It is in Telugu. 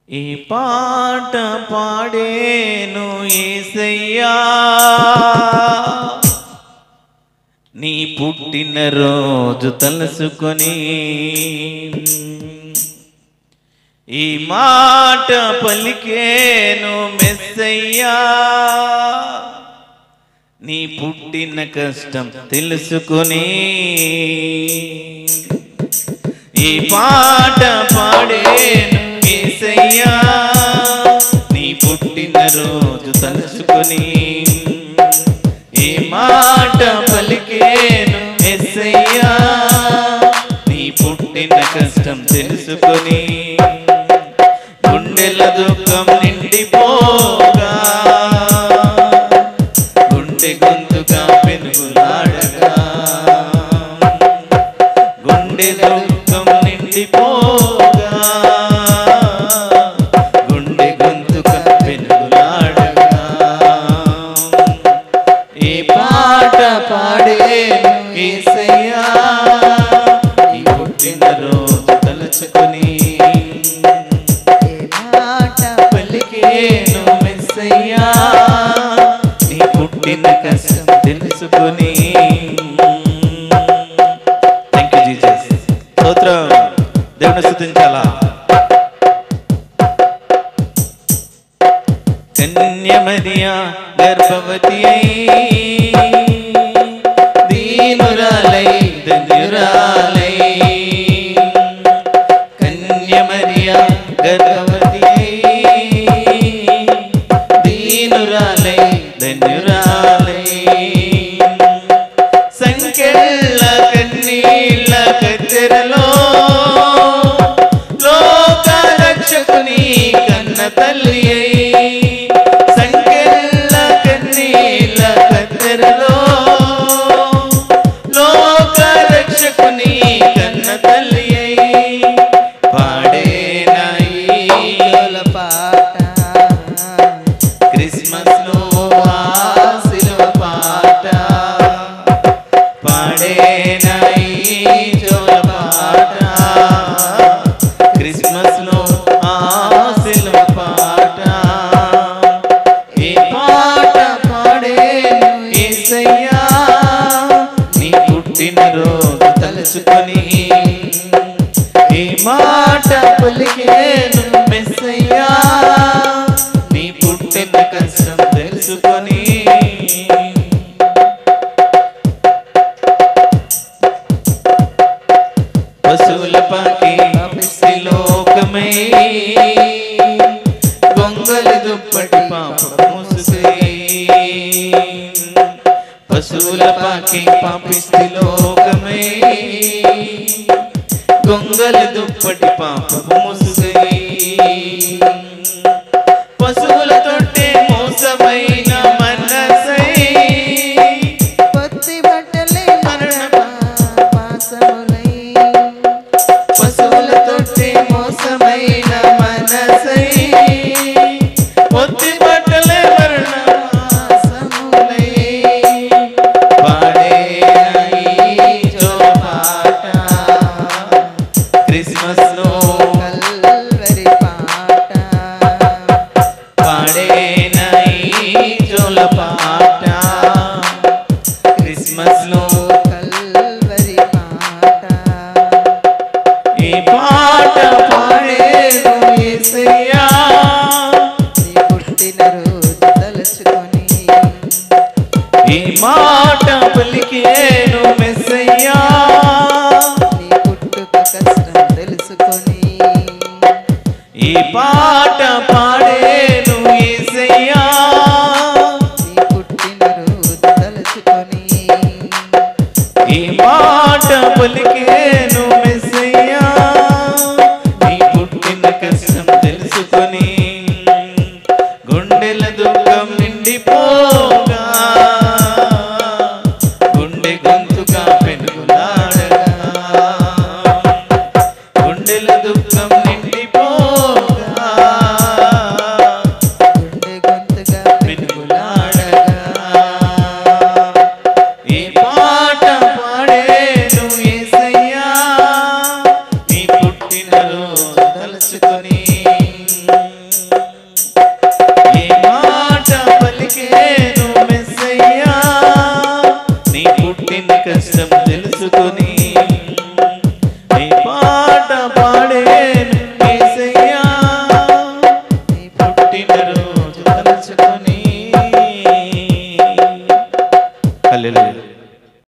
ఈ పాట పాడేను యేసయ్యా నీ పుట్టిన రోజు తలుసుకొని, ఈ మాట పలికేను మెస్సయ్యా నీ పుట్టిన కష్టం తెలుసుకొని, ఈ పాట పాడేను యేసయ్యా నీ పుట్టిన రోజు తలుచుకొని, ఈ మాట పలికేను యేసయ్యా నీ పుట్టిన కష్టం తెలుసుకొని, గుండెల దుఃఖం నిండిపోగా గుండె గొంతుగా పెనుగులాడగా, గుండె దుఃఖం నిండిపోగా గుండె గొంతుగా పెనుగులాడగా, ఈ పాట పాడేను యేసయ్యా ఈ పుట్టిన రోజు తలుచుకొని, ఈ మాట పలికేను మెస్సయ్యా నీ పుట్టిన కష్టం తెలుసుకొని. Thank you Jesus. స్తోత్రం. దేవుని స్తుతించాలా. కన్యమరియా గర్భవతి అయి దీనురాలై ధన్యురాలై, కన్యమరియా గర్భవతి అయి దీనురాలై ధన్యురాలై, సంకెళ్ళ కన్నీళ్ళ కత్తెరలో లోక రక్షకుని కన్న తల్లి అయి, సంకెళ్ళ కన్నీళ్ళ కత్తెరలో లోక రక్షకుని కన్న తల్లి అయి, పాడేనాయి పాట క్రిస్మస్ లో సిలువ పాట, పాడేనాయి జోల పాట క్రిస్మస్ లో సిలువ పాట, ఈ పాట పాడేను యేసయ్యా నీ పుట్టిన రోజు తలుచుకొని, ఈ మాట పలికేను మెస్సయ్యా నీ పుట్టిన కష్టం తెలుసుకొని, పశువుల పాకి లోకమై గొంగలి దుప్పటి పాప ముసుగై, పశువుల పాకి పాపిస్తి లోకమై గొంగలి దుప్పటి పాప ముసుగై, పశువుల తొట్టే మోసమైన మనసై పత్తి బట్టలే మరణ పాసములై, పశువుల తొట్టే మోసమైన మనసై పొత్తి బట్టలే మరణ పాసములై, పాడేనాయి జో పాట క్రిస్మస్ లో కల్వరి పాట, పాడేనాయి జోల పాట క్రిస్మస్ లో కల్వరి పాట, ఈ పాట పాడేను యేసయ్యా నీ పుట్టిన రోజు తలుచుకొని, ఈ మాట పలికేను మెస్సయ్యా నీ పుట్టుక కష్టం తెలుసుకొని, ఈ పాట పాడేను యేసయ్యా నీ పుట్టిన రోజు తలుచుకొని, ఈ మాట పలికేను మెస్సయ్యా నీ పుట్టిన కష్టం తెలుసుకొని, గుండెల దుఃఖం నిండిపోగా పాడే